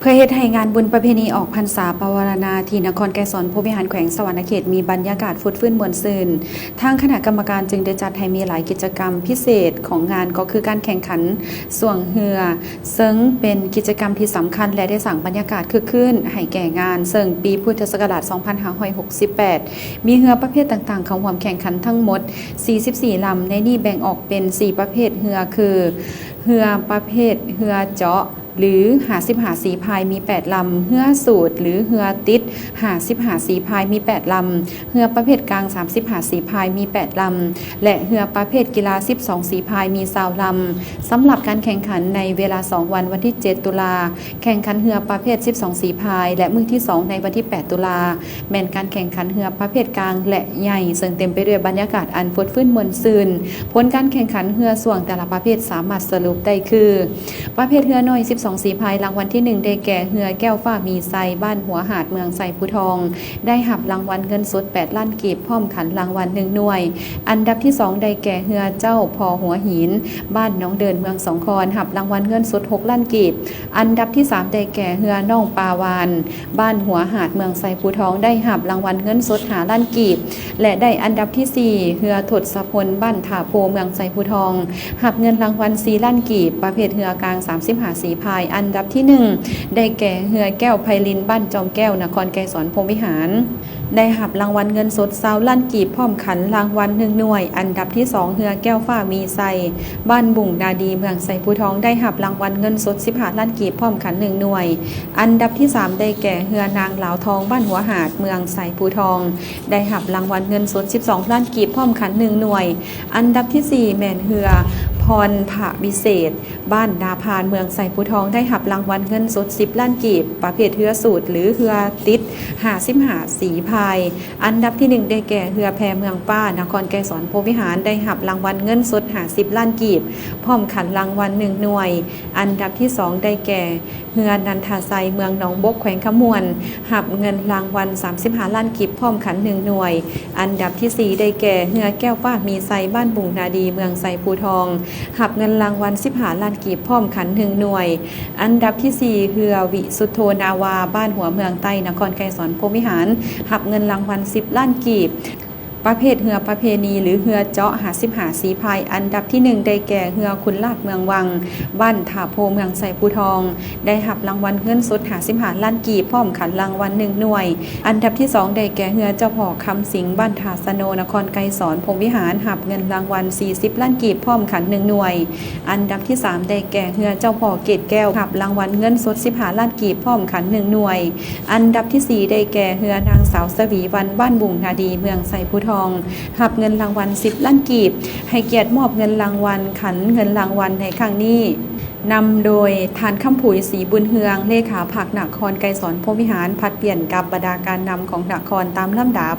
พื่อเฮ็ดให้งานบุญประเพณีออกพรรษาปวารณาที่นครไกรสอนผู้บริหารแขวงสวรรณเขตมีบรรยากาศฟุดฟื้นมวลซื่นทางคณะกรรมการจึงได้จัดให้มีหลายกิจกรรมพิเศษของงานก็คือการแข่งขันส่วงเหือซึ่งเป็นกิจกรรมที่สำคัญและได้สร้างบรรยากาศคึกคืนให้แก่งานซึ่งปีพุทธศักราช 2568 มีเหือประเภทต่างๆเข้าร่วมแข่งขันทั้งหมด 44 ลำในนี้แบ่งออกเป็น 4 ประเภทเหือคือเหือประเภทเหือเจาะหรือ55สีพายมี8ลำเหือสูตรหรือเหือติด55สีพายมี8ลำเหือประเภทกลาง35สีพายมี8ลำและเหือประเภทกีฬา12สีพายมี20ลำสำหรับการแข่งขันในเวลา2วันวันที่7ตุลาแข่งขันเหือประเภท12สีพายและมื้อที่2ในวันที่8ตุลาแม่นการแข่งขันเหือประเภทกลางและใหญ่ซึ่งเต็มไปด้วยบรรยากาศอันฟุดฟื้นมวลซื่นผลการแข่งขันเหือส่วงแต่ละประเภทสามารถสรุปได้คือประเภทเหือน้อย12สีพายรางวัลที่1ได้แก่เหือแก้วฟ้ามีไซบ้านหัวหาดเมืองไซภูทองได้หับรางวัลเงินสด8ล้านกีบพร้อมขันรางวัล1หน่วยอันดับที่2ได้แก่เหือเจ้าพอหัวหินบ้านน้องเดินเมืองสองคอนหับรางวัลเงินสด6ล้านกีบอันดับที่3ได้แก่เหือน้องปาวานบ้านหัวหาดเมืองไซภูทองได้หับรางวัลเงินสด5ล้านกีบและได้อันดับที่4เหือถดสะพลบ้านถาโพเมืองไซภูทองหับเงินรางวัล4ล้านกีบประเภทเหือกลาง35สีพายอันดับที่1ได้แก่เหือแก้วไพลินบ้านจอมแก้วนครไกรสอนพรหมวิหารได้หับรางวัลเงินสด20ล้านกีบพร้อมขันรางวัล1หน่วยอันดับที่2เหือแก้วฟ้ามีไซบ้านบุ่งนาดีเมืองไซภูทองได้หับรางวัลเงินสด15ล้านกีบพร้อมขัน1หน่วยอันดับที่3ได้แก่เหือนางเหลาทองบ้านหัวหาดเมืองไซภูทองได้หับรางวัลเงินสด12ล้านกีบพร้อมขัน1หน่วยอันดับที่4แม่นเหือพรผะวิเศษบ้านนาพานเมืองไซภูทองได้หับรางวัลเงินสด10ล้านกีบประเภทเหือสูตรหรือเหือติด55สีพายอันดับที่1ได้แก่เหือแพเมืองป้านครไกรสอนพรหมวิหารได้หับรางวัลเงินสด50ล้านกีบพร้อมขันรางวัล1หน่วยอันดับที่2ได้แก่เหือนันทาไซเมืองหนองบกแขวงขมวนหับเงินรางวัล35ล้านกีบพร้อมขัน1หน่วยอันดับที่4ได้แก่เหือแก้วฟ้ามีไซบ้านบุ่งนาดีเมืองไซภูทองหับเงินรางวัล15ล้านกีบพร้อมขัน1หน่วยอันดับที่4เหือวิสุโธนาวาบ้านหัวเมืองใต้นครไกรสอนพรหมวิหารหับเงินรางวัล10ล้านกีบประเภทเหือประเพณีหรือเหือเจาะ55สีพายอันดับที่1ได้แก่เหือขุนลาดเมืองวังบ้านถาโพเมืองไซภูทองได้หับรางวัลเงินสด55ล้านกีบพร้อมขันรางวัล1หน่วยอันดับที่2ได้แก่เหือเจ้าพ่อคำสิงบ้านถาสโนนครไกรสอนพรหมวิหารหับเงินรางวัล40ล้านกีบพร้อมขัน1หน่วยอันดับที่3ได้แก่เหือเจ้าพ่อเกตแก้วหับรางวัลเงินสด15ล้านกีบพร้อมขัน1หน่วยอันดับที่4ได้แก่เหือนางสาวสวีวันบ้านบุ่งนาดีเมืองไซภูทองหับเงินรางวัล10ล้านกีบให้เกียรติมอบเงินรางวัลขันเงินรางวัลในครั้งนี้นำโดยทานคำผุยศรีบุญเฮืองเลขาภาคนครไกรสอนพรหมวิหารผัดเปลี่ยนกับบรรดาการนำของนครตามลำดับ